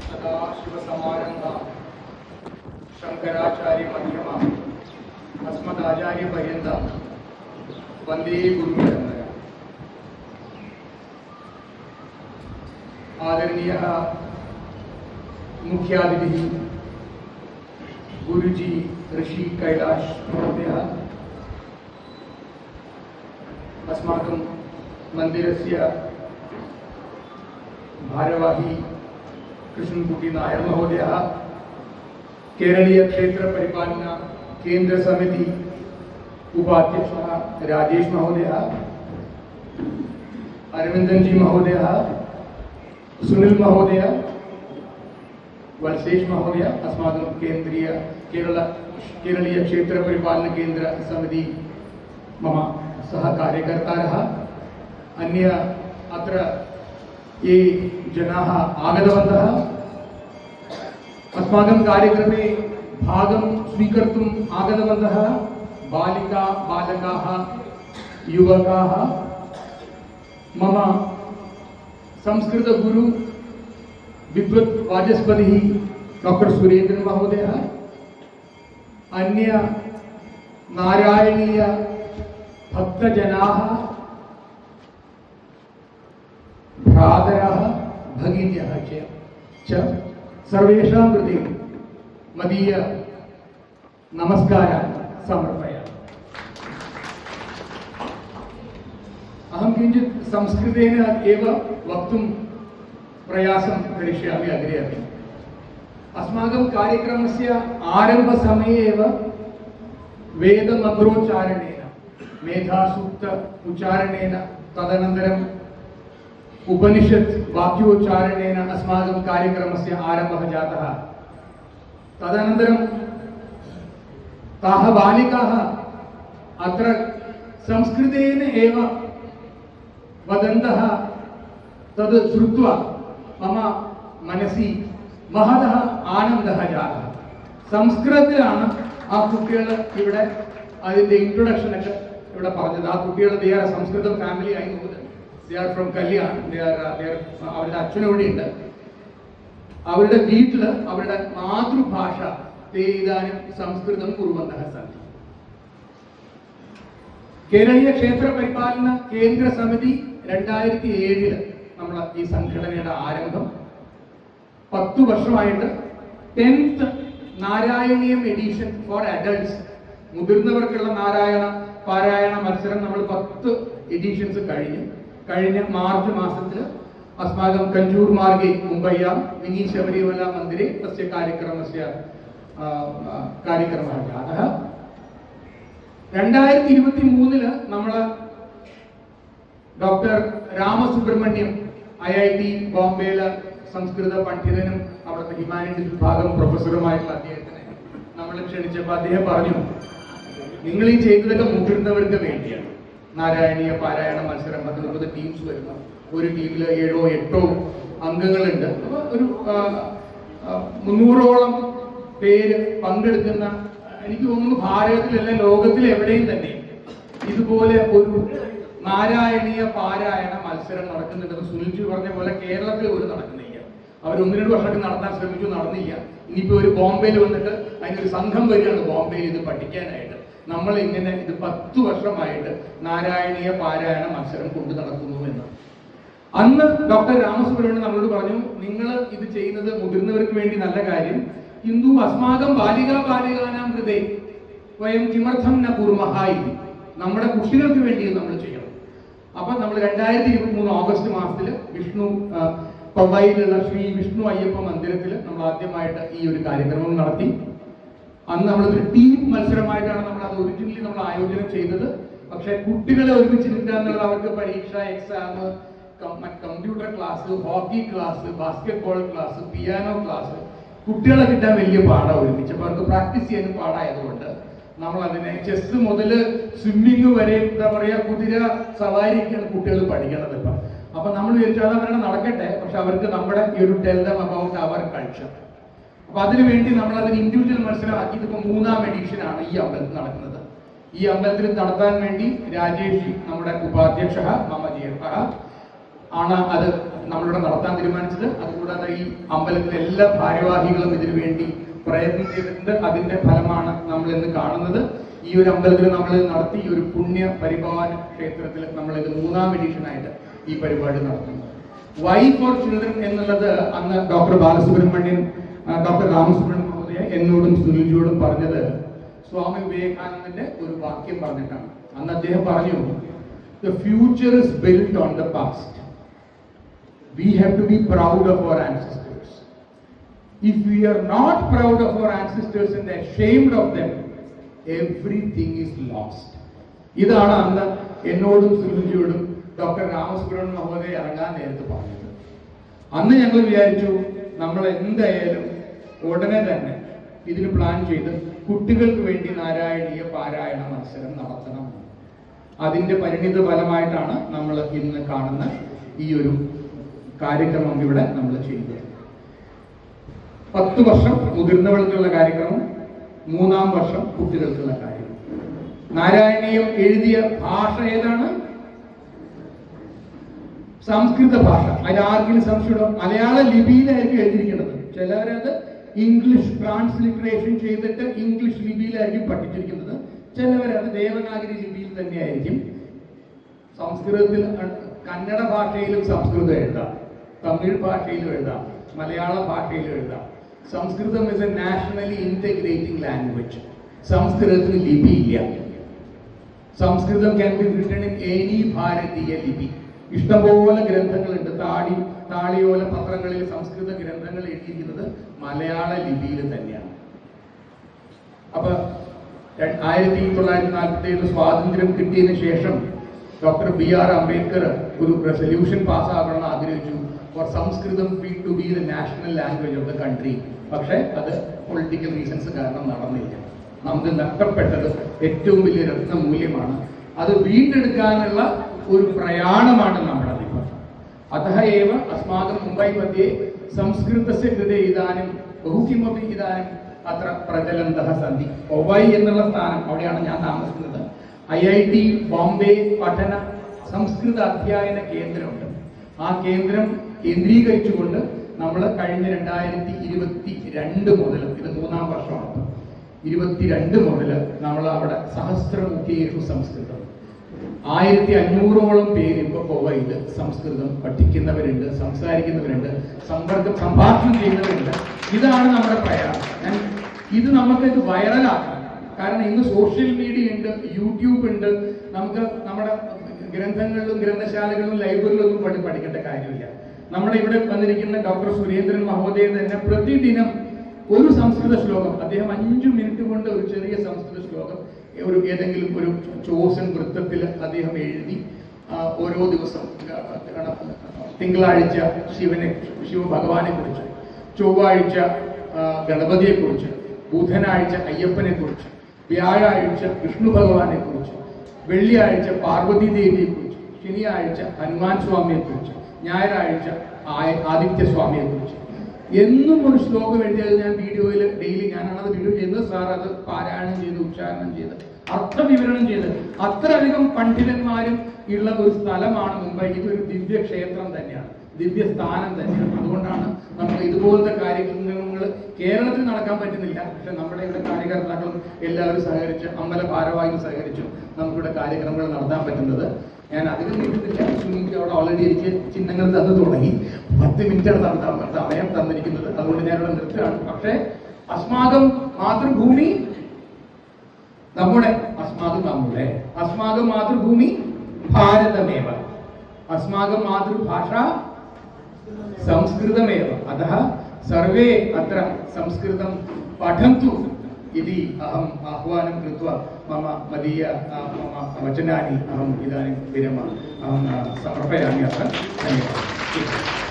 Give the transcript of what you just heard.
सदाशिवसमारंभा शंकराचार्यमध्यमा अस्मदाचार्यपर्यन्तं वंदे गुरुपरंपरा। आदरणीयः मुख्यातिथिः गुरुजी ऋषि कैलाश महोदयः, अस्माकं मंदिरस्य भारवाही कृष्णकुटी नायर महोदयः, केरलीय क्षेत्र परिपालना केंद्र समिति उपाध्यक्षः राजेश महोदयः, अरविंदन जी महोदयः, सुनील महोदय, वलसेश महोदय, अस्माकं केंद्रीय केरलीय क्षेत्र परिपालन केंद्र समिति मम सहकार्यकर्तारः, अन्य अत्र ये जनाः आगतवन्तः, अस्माकं कार्यक्रमे भागं स्वीकर्तुम् आगतवन्तः बालिका बालकाः युवकाः, मम संस्कृतगुरु विद्वत् वाचस्पतिः डॉक्टर सुरेंद्र महोदयः, अन्य नारायणीय भक्तजनाः, भ्रातरः भगिन्यः च सर्वेषां कृते मदीय नमस्कारान् समर्पयामि। अहं किञ्चित् संस्कृतेन एव वक्तुं प्रयासं करिष्यामि अग्रे अपि। अस्माकं कार्यक्रमस्य आरम्भसमये एव वेदमन्त्रोच्चारणेन, मेधासूक्त उच्चारणेन, तदनन्तरम् उपनिषत् वाक्योच्चारणेन अस्माकं कार्यक्रमस्य आरम्भः जातः। तदनन्तरं ताः बालिकाः अत्र संस्कृतेन एव वदन्तः तद् श्रुत्वा मम मनसि महतः आनन्दः जातः। സംസ്കൃതത്തിലാണ് ആ കുട്ടികൾ ഇവിടെ അതിന്റെ ഇൻട്രൊഡക്ഷൻ ഒക്കെ ഇവിടെ പറഞ്ഞത്. ആ കുട്ടികൾ ദേ ആർ സംസ്കൃതം ഫാമിലി ആയി നോക്കുന്നത്. They are from Kalyan. അവരുടെ അച്ഛനോടെയുണ്ട്. അവരുടെ വീട്ടിൽ അവരുടെ മാതൃഭാഷ ഇതാനും സംസ്കൃതം കുറുവന്തः സന്തി. കേരളീയ ക്ഷേത്ര പരിപാലന കേന്ദ്ര സമിതി 2007 നമ്മൾ ഈ സംഘടനയുടെ ആരംഭം. 10 വർഷമായിട്ട് 10th Narayaneeyam edition for adults, മുതിർന്നവർക്കുള്ള നാരായണ പാരായണ മത്സരം നമ്മൾ 10 എഡിഷൻസ് കഴിഞ്ഞ മാർച്ച് മാസത്തിൽ अस्माकं कंजूर मार्गे मुंबय्यां मिनी शबरीमला मंदिरे तस्य कार्यक्रमः जातः। 2023 നമ്മൾ ഡോക്ടർ രാമസുബ്രഹ്മണ്യം IIT ബോംബെയിലെ സംസ്കൃത പണ്ഡിതനും അവിടുത്തെ ഹ്യൂമാനിറ്റീസ് വിഭാഗം പ്രൊഫസറുമായിട്ടുള്ള അദ്ദേഹത്തിനെ നമ്മൾ ക്ഷണിച്ചപ്പോൾ അദ്ദേഹം പറഞ്ഞു, നിങ്ങൾ ഈ ചെയ്തതൊക്കെ മുതിർന്നവർക്ക് വേണ്ടിയാണ്. നാരായണീയ പാരായണ മത്സരം 19 ടീംസ് വരുന്നു. ഒരു ടീമിൽ 7-8 അംഗങ്ങളുണ്ട്. അപ്പോൾ ഒരു 300ഓളം പേര് പങ്കെടുക്കുന്ന, എനിക്ക് തോന്നുന്നു ഭാരതത്തിലല്ല ലോകത്തിൽ എവിടെയും തന്നെ ഇതുപോലെ ഒരു നാരായണീയ പാരായണ മത്സരം നടക്കുന്നുണ്ടെന്ന് സുനിൽജി പറഞ്ഞ പോലെ കേരളത്തിൽ ഒരു നടക്കുന്നില്ല. അവർ 1-2 വർഷമൊക്കെ നടത്താൻ ശ്രമിച്ചു, നടന്നില്ല. ഇനിയിപ്പോൾ ഒരു ബോംബെയിൽ വന്നിട്ട് അതിനൊരു സംഘം വരികയാണ് ബോംബെയിൽ ഇത് പഠിക്കാനായിട്ട്. നമ്മൾ ഇങ്ങനെ ഇത് 10 വർഷമായിട്ട് നാരായണീയ പാരായണ മത്സരം കൊണ്ടു നടക്കുന്നു എന്ന്. അന്ന് ഡോക്ടർ രാമസുബ്രഹ്മണ്യൻ നമ്മളോട് പറഞ്ഞു, നിങ്ങൾ ഇത് ചെയ്യുന്നത് മുതിർന്നവർക്ക് വേണ്ടി നല്ല കാര്യം, ഹിന്ദു അസ്മാകം ബാലികാനാം ഹൃദയ വയം കിമർത്ഥം ന കുർമഹ, നമ്മുടെ കുട്ടികൾക്ക് വേണ്ടി നമ്മൾ ചെയ്യണം. അപ്പൊ നമ്മൾ 2023 ഓഗസ്റ്റ് മാസത്തിൽ പമ്പയിലുള്ള ശ്രീ വിഷ്ണു അയ്യപ്പ മന്ദിരത്തിൽ നമ്മൾ ആദ്യമായിട്ട് ഈ ഒരു കാര്യക്രമം നടത്തി. അന്ന് നമ്മളൊരു ടീം മത്സരമായിട്ടാണ് നമ്മൾ അത് ഒറിജിനലി നമ്മൾ ആയോജനം ചെയ്തത്. പക്ഷെ കുട്ടികളെ ഒരുമിച്ചിരുത്തുക എന്നുള്ളത് അവർക്ക് പരീക്ഷ, exam, computer class, hockey class, basketball class, piano class, കുട്ടികളെ കിട്ടാൻ വലിയ പാടാണ് ഒരുമിച്ച്. അപ്പൊ അവർക്ക് പ്രാക്ടീസ് ചെയ്യാനും പാടായതുകൊണ്ട് നമ്മൾ അതിനെ ചെസ് മുതൽ സ്വിമ്മിങ് വരെ, എന്താ പറയാ, കുതിര സവാരിയൊക്കെയാണ് കുട്ടികൾ പഠിക്കണത് ഇപ്പൊ. അപ്പൊ നമ്മൾ വിചാരിച്ചു അത് അവരുടെ നടക്കട്ടെ, പക്ഷെ അവർക്ക് നമ്മുടെ ഈ ഒരു tell them about our culture. അപ്പൊ അതിനുവേണ്ടി നമ്മൾ അതിന് ഇൻഡിവിജ്വൽ മത്സരമാക്കി. ഇതിപ്പോ 3ാം എഡിഷനാണ് ഈ അമ്പലത്തിൽ നടക്കുന്നത്. ഈ അമ്പലത്തിൽ നടത്താൻ വേണ്ടി രാജേഷ് നമ്മുടെ ഉപാധ്യക്ഷ മമ ജ്യേഷ്ഠ ആണ് അത് നമ്മളിവിടെ നടത്താൻ തീരുമാനിച്ചത്. അതുകൂടാതെ ഈ അമ്പലത്തിലെ എല്ലാ ഭാരവാഹികളും ഇതിനു വേണ്ടി പ്രയത്നം ചെയ്തിട്ടുണ്ട്. അതിന്റെ ഫലമാണ് നമ്മൾ ഇന്ന് കാണുന്നത്. ഈ ഒരു അമ്പലത്തിൽ നമ്മൾ നടത്തി ഈ ഒരു പുണ്യ പരിപാലന ക്ഷേത്രത്തിൽ നമ്മൾ ഇത് 3ാം എഡിഷനായിട്ട് ഈ പരിപാടി നടത്തുന്നത്. വൈ ഫോർ ചിൽഡ്രൻ എന്നുള്ളത് അന്ന് ഡോക്ടർ ബാലസുബ്രഹ്മണ്യൻ, ഡോക്ടർ രാമസുബ്രഹ്മണ്യൻ മഹോദയ എന്നോടും സുനിൽജിയോടും പറഞ്ഞത് സ്വാമി വിവേകാനന്ദന്റെ ഒരു വാക്യം പറഞ്ഞിട്ടാണ്. അന്ന് അദ്ദേഹം പറഞ്ഞു, the future is built on the past. We have to be proud of our ancestors. If we are not proud of our ancestors and ashamed of them, everything is lost. ഇതാണ് അന്ന് എന്നോടും സുനിൽജിയോടും ഡോക്ടർ രാമസുബ്രഹ്മണ്യൻ മഹോദയ ഇറങ്ങാൻ നേരത്തെ പറഞ്ഞത്. അന്ന് ഞങ്ങൾ വിചാരിച്ചു നമ്മൾ എന്തായാലും ഉടനെ തന്നെ ഇതിന് പ്ലാൻ ചെയ്ത് കുട്ടികൾക്ക് വേണ്ടി നാരായണീയ പാരായണ മത്സരം നടത്തണം. അതിന്റെ പരിണിത ഫലമായിട്ടാണ് നമ്മൾ ഇന്ന് കാണുന്ന ഈ ഒരു കാര്യക്രമം ഇവിടെ നമ്മൾ ചെയ്യുന്നത്. 10 വർഷം മുതിർന്നവർക്കുള്ള കാര്യക്രമം, 3ാം വർഷം കുട്ടികൾക്കുള്ള കാര്യം. നാരായണീയം എഴുതിയ ഭാഷ ഏതാണ്? സംസ്കൃത ഭാഷ. അതിൽ ആർക്കെങ്കിലും സംശയം? മലയാള ലിപിയിലായിരിക്കും എഴുതിയിരിക്കുന്നത്. ചിലവരത് ഇംഗ്ലീഷ് ട്രാൻസ്ലിറ്ററേഷൻ ചെയ്തിട്ട് ഇംഗ്ലീഷ് ലിപിയിലായിരിക്കും പഠിച്ചിരിക്കുന്നത്. ചിലവരത് ദേവനാഗരി ലിപിയിൽ തന്നെയായിരിക്കും. സംസ്കൃതത്തിൽ, കന്നഡ ഭാഷയിലും സംസ്കൃതം എഴുതാം, തമിഴ് ഭാഷയിലും എഴുതാം, മലയാള ഭാഷയിലും എഴുതാം. Samskritam is a nationally integrating language. സംസ്കൃതത്തിന് ലിപിയില്ല. Samskritam can be written in any Bharatiya lipi. ഇഷ്ടംപോലെ ഗ്രന്ഥങ്ങളുണ്ട്. താളിയോല പത്രങ്ങളിൽ സംസ്കൃത ഗ്രന്ഥങ്ങൾ എഴുതിയിരിക്കുന്നത് മലയാള ലിപിയിൽ തന്നെയാണ്. അപ്പൊ 1947 സ്വാതന്ത്ര്യം കിട്ടിയതിനു ശേഷം ഡോക്ടർ BR അംബേദ്കർ ഒരു റെസൊല്യൂഷൻ പാസ്സാക്കണമെന്ന് ആഗ്രഹിച്ചു, ഫോർ സംസ്കൃതം to be the national language of the country. പക്ഷെ അത് പൊളിറ്റിക്കൽ റീസൺസ് കാരണം നടന്നില്ല. നമുക്ക് നഷ്ടപ്പെട്ടത് ഏറ്റവും വലിയ രത്നമൂല്യമാണ്. അത് വീണ്ടെടുക്കാനുള്ള ഒരു പ്രയാണമാണ് നമ്മുടെ ഇപ്പം. അतः एव अस्माकं मुम्बै मध्ये संस्कृतस्य कृते इदानीं बहु किमपि इदानीं अत्र प्रचलन्तः सन्ति. पौवै എന്നുള്ള സ്ഥാനം, അവിടെയാണ് ഞാൻ താമസിക്കുന്നത്. IIT ബോംബെ പഠന സംസ്കൃത അധ്യയന കേന്ദ്രമുണ്ട്. ആ കേന്ദ്രം കേന്ദ്രീകരിച്ചുകൊണ്ട് നമ്മൾ കഴിഞ്ഞ 2022 മുതൽ, ഇത് 3ാം വർഷമാണ്, 22 മുതൽ നമ്മൾ അവിടെ സഹസ്രമുഖേഷു സംസ്കൃതം 1500ഓളം പേര് ഇപ്പൊ പോവയിൽ സംസ്കൃതം പഠിക്കുന്നവരുണ്ട്, സംസാരിക്കുന്നവരുണ്ട്, സംഭാഷണം ചെയ്യുന്നവരുണ്ട്. ഇതാണ് നമ്മുടെ പ്രയാസം. ഇത് നമുക്കിത് വൈറലാക്കണം. കാരണം ഇന്ന് സോഷ്യൽ മീഡിയ ഉണ്ട്, യൂട്യൂബ് ഉണ്ട്. നമുക്ക് നമ്മുടെ ഗ്രന്ഥങ്ങളിലും ഗ്രന്ഥശാലകളിലും ലൈബ്രറിയിലൊന്നും പഠിക്കേണ്ട കാര്യമില്ല. നമ്മുടെ ഇവിടെ വന്നിരിക്കുന്ന ഡോക്ടർ സുരേന്ദ്രൻ മഹോദയ തന്നെ പ്രതിദിനം ഒരു സംസ്കൃത ശ്ലോകം, അദ്ദേഹം 5 മിനിറ്റ് കൊണ്ട് ഒരു ചെറിയ സംസ്കൃത ശ്ലോകം ഏതെങ്കിലും ഒരു ചോസൻ വൃത്തത്തിൽ അദ്ദേഹം എഴുതി ഓരോ ദിവസം, തിങ്കളാഴ്ച ശിവഭഗവാനെ കുറിച്ച്, ചൊവ്വാഴ്ച ഗണപതിയെ കുറിച്ച്, ബുധനാഴ്ച അയ്യപ്പനെ കുറിച്ച്, വ്യാഴാഴ്ച വിഷ്ണു ഭഗവാനെ കുറിച്ച്, വെള്ളിയാഴ്ച പാർവതി ദേവിയെ കുറിച്ച്, ശനിയാഴ്ച ഹനുമാൻ സ്വാമിയെ കുറിച്ച്, ഞായറാഴ്ച ആദിത്യ സ്വാമിയെ കുറിച്ച് എന്നും ഒരു ശ്ലോകം എഴുതിയത് ഞാൻ വീഡിയോയിൽ ഡെയിലി ഞാനാണത് വീഡിയോ ചെയ്യുന്നത്. സാർ അത് പാരായണം ചെയ്ത് ഉച്ചാരണം ചെയ്ത് അർത്ഥവിവരണം ചെയ്ത് അത്രയധികം പണ്ഡിതന്മാരും ഉള്ള ഒരു സ്ഥലമാണ് മുംബൈ. ഇതൊരു ദിവ്യ ക്ഷേത്രം തന്നെയാണ്, ദിവ്യ സ്ഥാനം തന്നെയാണ്. അതുകൊണ്ടാണ് നമുക്ക് ഇതുപോലത്തെ കാര്യങ്ങൾ കേരളത്തിൽ നടക്കാൻ പറ്റുന്നില്ല. പക്ഷെ നമ്മുടെ ഇവിടെ കാര്യകർത്താക്കളും എല്ലാവരും സഹകരിച്ച്, അമ്പല ഭാരവാഹികൾ സഹകരിച്ചു നമുക്കിവിടെ കാര്യക്രമങ്ങൾ നടത്താൻ പറ്റുന്നത്. ഞാൻ അധികം നീട്ടുന്നില്ല. സുനിക്ക് അവിടെ ഓൾറെഡി എനിക്ക് ചിഹ്നങ്ങൾ തന്നു തുടങ്ങി. 10 മിനിറ്റാണ് സമയം തന്നിരിക്കുന്നത്. അതുകൊണ്ട് ഞാനിവിടെ നിർത്തുകയാണ്. പക്ഷേ അസ്മാകം മാതൃഭൂമി നമ്മുടെ അസ്മാകം മാതൃഭൂമി ഭാരതമേവ, അസ്മാകം മാതൃഭാഷ സംസ്കൃതമേവ. അതः സർവേ അത്ര സംസ്കൃതം പഠन्तु इति अहम् आह्वानं कृत्वा मम वचनानि अहम् इदानीं विरमामि, अहं समर्पयामि अत्र। धन्यवादः।